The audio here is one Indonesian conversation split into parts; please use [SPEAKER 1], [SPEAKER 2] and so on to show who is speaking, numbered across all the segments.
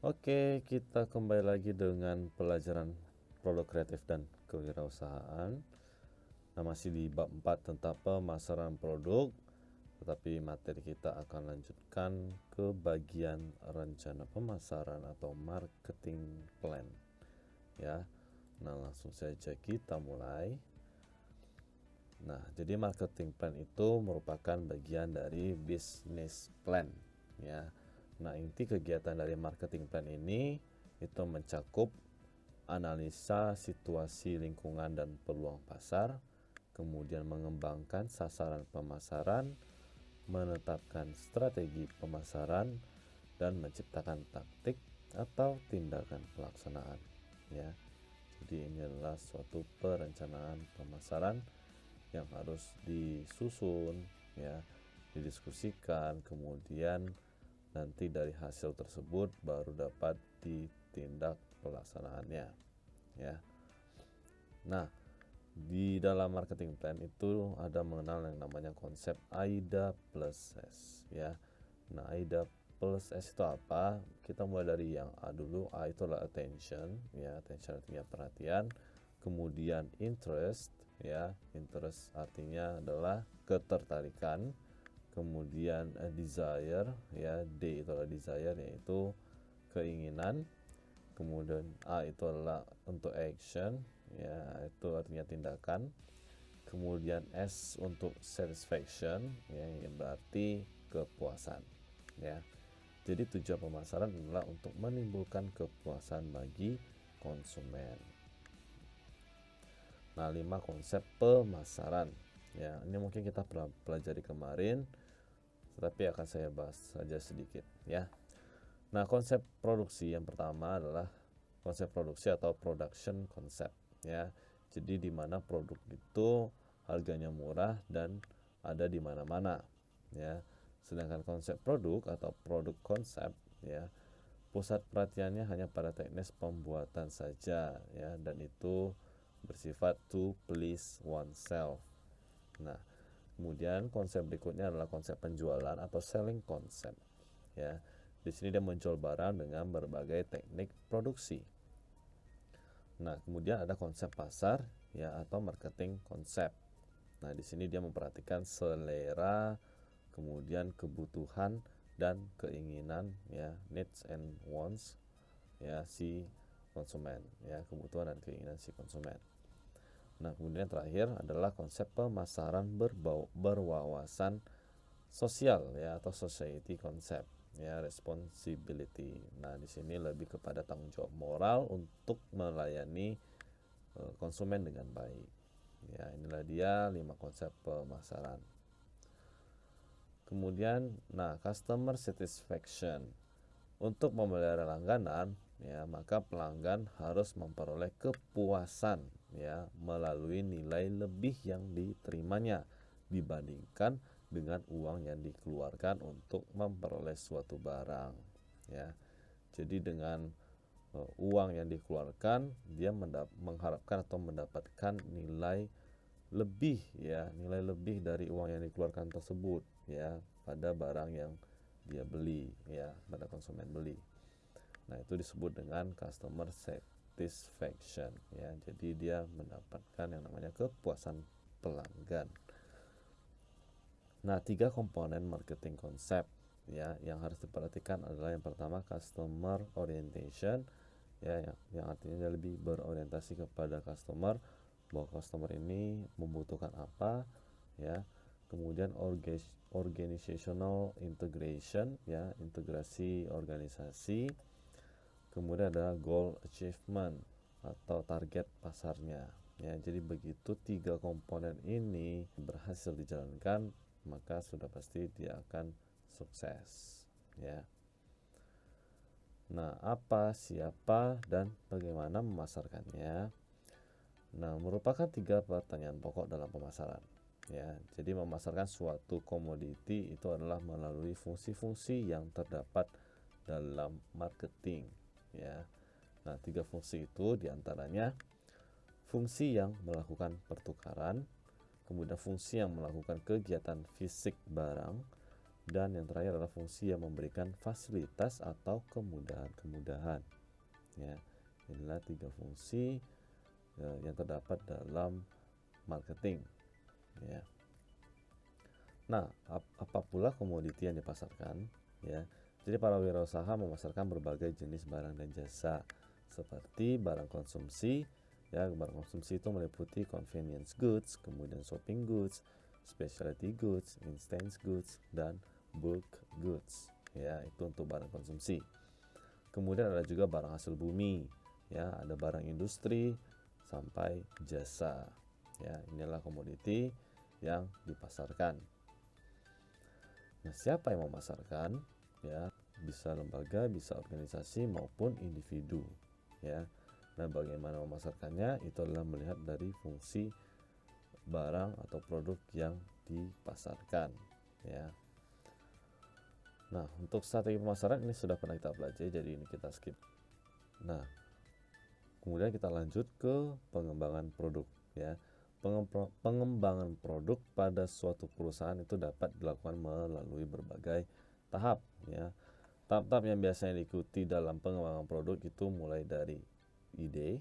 [SPEAKER 1] Oke, kita kembali lagi dengan pelajaran produk kreatif dan kewirausahaan. Nah, masih di bab 4 tentang pemasaran produk, tetapi materi kita akan lanjutkan ke bagian rencana pemasaran atau marketing plan. Ya. Nah, langsung saja kita mulai. Nah, jadi marketing plan itu merupakan bagian dari business plan, ya. Nah, inti kegiatan dari marketing plan ini itu mencakup analisa situasi lingkungan dan peluang pasar, kemudian mengembangkan sasaran pemasaran, menetapkan strategi pemasaran, dan menciptakan taktik atau tindakan pelaksanaan, ya. Jadi ini adalah suatu perencanaan pemasaran yang harus disusun, ya, didiskusikan, kemudian nanti dari hasil tersebut baru dapat ditindak pelaksanaannya, ya. Nah, di dalam marketing plan itu ada mengenal yang namanya konsep AIDA plus S, ya. Nah, AIDA plus S itu apa? Kita mulai dari yang A dulu. A itu adalah attention, ya. Attention artinya perhatian. Kemudian interest, ya. Interest artinya adalah ketertarikan. Kemudian desire, ya. D itu adalah desire, yaitu keinginan. Kemudian A itu adalah untuk action, ya, itu artinya tindakan. Kemudian S untuk satisfaction, ya, yang berarti kepuasan, ya. Jadi tujuan pemasaran adalah untuk menimbulkan kepuasan bagi konsumen. Nah, 5 konsep pemasaran, ya, ini mungkin kita pernah pelajari kemarin, tetapi akan saya bahas saja sedikit, ya. Nah, konsep produksi yang pertama adalah konsep produksi atau production concept, ya. Jadi di mana produk itu harganya murah dan ada di mana-mana, ya. Sedangkan konsep produk atau produk konsep, ya, pusat perhatiannya hanya pada teknis pembuatan saja, ya, dan itu bersifat to please oneself. Nah, kemudian konsep berikutnya adalah konsep penjualan atau selling concept, ya. Di sini dia menjual barang dengan berbagai teknik produksi. Nah, kemudian ada konsep pasar, ya, atau marketing konsep. Nah, di sini dia memperhatikan selera, kemudian kebutuhan dan keinginan, ya, needs and wants, ya, si konsumen, ya, kebutuhan dan keinginan si konsumen. Nah, kemudian terakhir adalah konsep pemasaran berwawasan sosial, ya, atau society concept, ya, responsibility. Nah, di sini lebih kepada tanggung jawab moral untuk melayani konsumen dengan baik. Ya, inilah dia 5 konsep pemasaran. Kemudian, nah, customer satisfaction. Untuk memelihara langganan, ya, maka pelanggan harus memperoleh kepuasan, ya, melalui nilai lebih yang diterimanya dibandingkan dengan uang yang dikeluarkan untuk memperoleh suatu barang, ya. Jadi dengan uang yang dikeluarkan, dia mengharapkan atau mendapatkan nilai lebih, ya, nilai lebih dari uang yang dikeluarkan tersebut, ya, pada barang yang dia beli, ya, pada konsumen beli. Nah, itu disebut dengan customer satisfaction, ya. Jadi dia mendapatkan yang namanya kepuasan pelanggan. Nah, 3 komponen marketing konsep, ya, yang harus diperhatikan adalah yang pertama customer orientation, ya, yang artinya lebih berorientasi kepada customer, bahwa customer ini membutuhkan apa, ya. Kemudian organizational integration, ya, integrasi organisasi. Kemudian ada goal achievement atau target pasarnya, ya. Jadi begitu 3 komponen ini berhasil dijalankan, maka sudah pasti dia akan sukses, ya. Nah, apa, siapa, dan bagaimana memasarkannya? Nah, merupakan 3 pertanyaan pokok dalam pemasaran, ya. Jadi memasarkan suatu komoditi itu adalah melalui fungsi-fungsi yang terdapat dalam marketing, ya. Nah, 3 fungsi itu diantaranya fungsi yang melakukan pertukaran, kemudian fungsi yang melakukan kegiatan fisik barang, Dan yang terakhir adalah fungsi yang memberikan fasilitas atau kemudahan-kemudahan. Ya, inilah 3 fungsi yang terdapat dalam marketing. Ya. Nah, apa pula komoditi yang dipasarkan? Ya, jadi para wirausaha memasarkan berbagai jenis barang dan jasa seperti barang konsumsi. Ya, barang konsumsi itu meliputi convenience goods, kemudian shopping goods, specialty goods, instant goods, dan bulk goods. Ya, itu untuk barang konsumsi. Kemudian ada juga barang hasil bumi. Ya, ada barang industri sampai jasa. Ya, inilah komoditi yang dipasarkan. Nah, siapa yang memasarkan? Ya, bisa lembaga, bisa organisasi maupun individu. Ya. Nah, bagaimana memasarkannya? Itu adalah melihat dari fungsi barang atau produk yang dipasarkan. Ya. Nah, untuk strategi pemasaran ini sudah pernah kita pelajari, jadi ini kita skip. Nah, kemudian kita lanjut ke pengembangan produk. Ya. Pengembangan produk pada suatu perusahaan itu dapat dilakukan melalui berbagai tahap. Ya. Tahap-tahap yang biasanya diikuti dalam pengembangan produk itu mulai dari ide,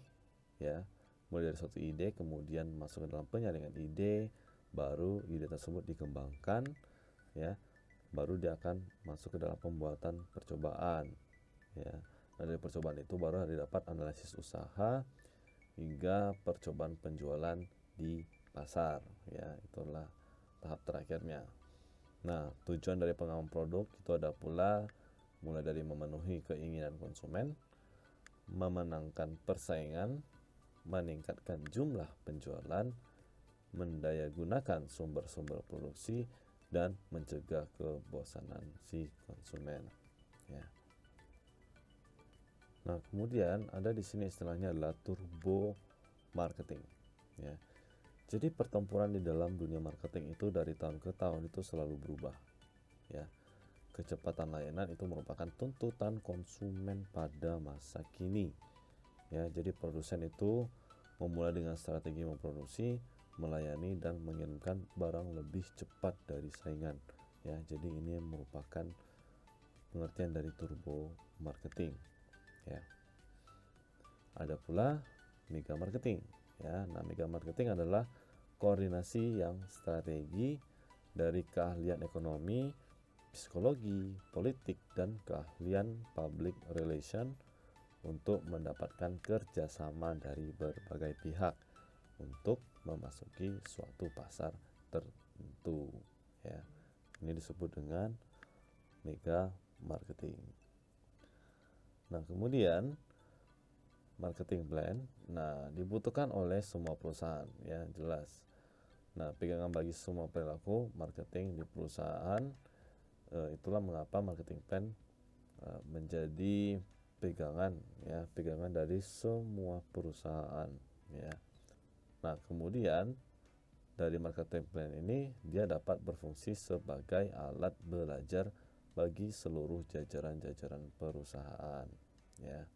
[SPEAKER 1] ya, mulai dari suatu ide, kemudian masuk ke dalam penyaringan ide, baru ide tersebut dikembangkan, ya, baru dia akan masuk ke dalam pembuatan percobaan, ya. Nah, dari percobaan itu baru didapat analisis usaha hingga percobaan penjualan di pasar, ya, itulah tahap terakhirnya. Nah, tujuan dari pengembangan produk itu ada pula mulai dari memenuhi keinginan konsumen, memenangkan persaingan, meningkatkan jumlah penjualan, mendayagunakan sumber-sumber produksi, dan mencegah kebosanan si konsumen. Ya. Nah, kemudian ada di sini istilahnya adalah turbo marketing. Ya. Jadi pertempuran di dalam dunia marketing itu dari tahun ke tahun itu selalu berubah. Ya. Kecepatan layanan itu merupakan tuntutan konsumen pada masa kini. Ya, jadi produsen itu memulai dengan strategi memproduksi, melayani dan mengirimkan barang lebih cepat dari saingan. Ya, jadi ini merupakan pengertian dari turbo marketing. Ya. Ada pula mega marketing. Ya, nah mega marketing adalah koordinasi yang strategi dari keahlian ekonomi, psikologi, politik, dan keahlian public relation untuk mendapatkan kerjasama dari berbagai pihak untuk memasuki suatu pasar tertentu. Ya, ini disebut dengan mega marketing. Nah, kemudian marketing plan, nah dibutuhkan oleh semua perusahaan, ya jelas. Nah, pegangan bagi semua perilaku marketing di perusahaan, itulah mengapa marketing plan menjadi pegangan, ya pegangan dari semua perusahaan, ya. Nah, kemudian dari marketing plan ini dia dapat berfungsi sebagai alat belajar bagi seluruh jajaran-jajaran perusahaan, ya.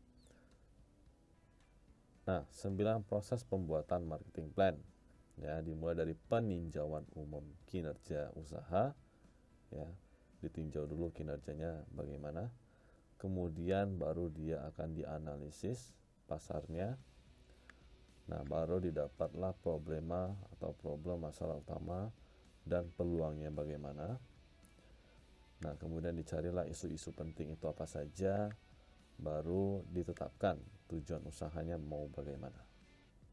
[SPEAKER 1] Nah, 9 proses pembuatan marketing plan, ya, dimulai dari peninjauan umum kinerja usaha, ya, ditinjau dulu kinerjanya bagaimana, kemudian baru dia akan dianalisis pasarnya. Nah, baru didapatlah problema atau problem masalah utama dan peluangnya bagaimana. Nah, kemudian dicarilah isu-isu penting itu apa saja, baru ditetapkan tujuan usahanya mau bagaimana.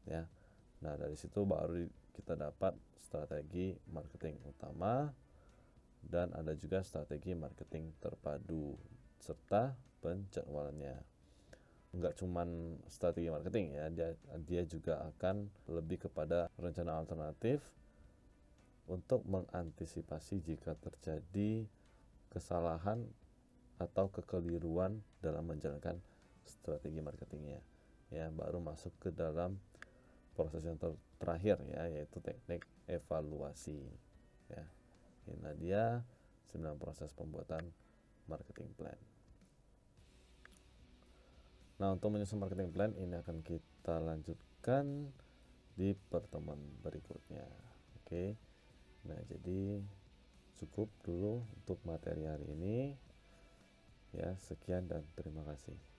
[SPEAKER 1] Ya. Nah, dari situ baru kita dapat strategi marketing utama dan ada juga strategi marketing terpadu serta penjadwalannya. Enggak cuman strategi marketing, ya, dia juga akan lebih kepada rencana alternatif untuk mengantisipasi jika terjadi kesalahan atau kekeliruan dalam menjalankan strategi marketingnya. Ya, baru masuk ke dalam proses yang terakhir, ya, yaitu teknik evaluasi. Ya. Ini dia 9 proses pembuatan marketing plan. Nah, untuk menyusun marketing plan ini akan kita lanjutkan di pertemuan berikutnya. Oke. Nah, jadi cukup dulu untuk materi hari ini. Ya, sekian dan terima kasih.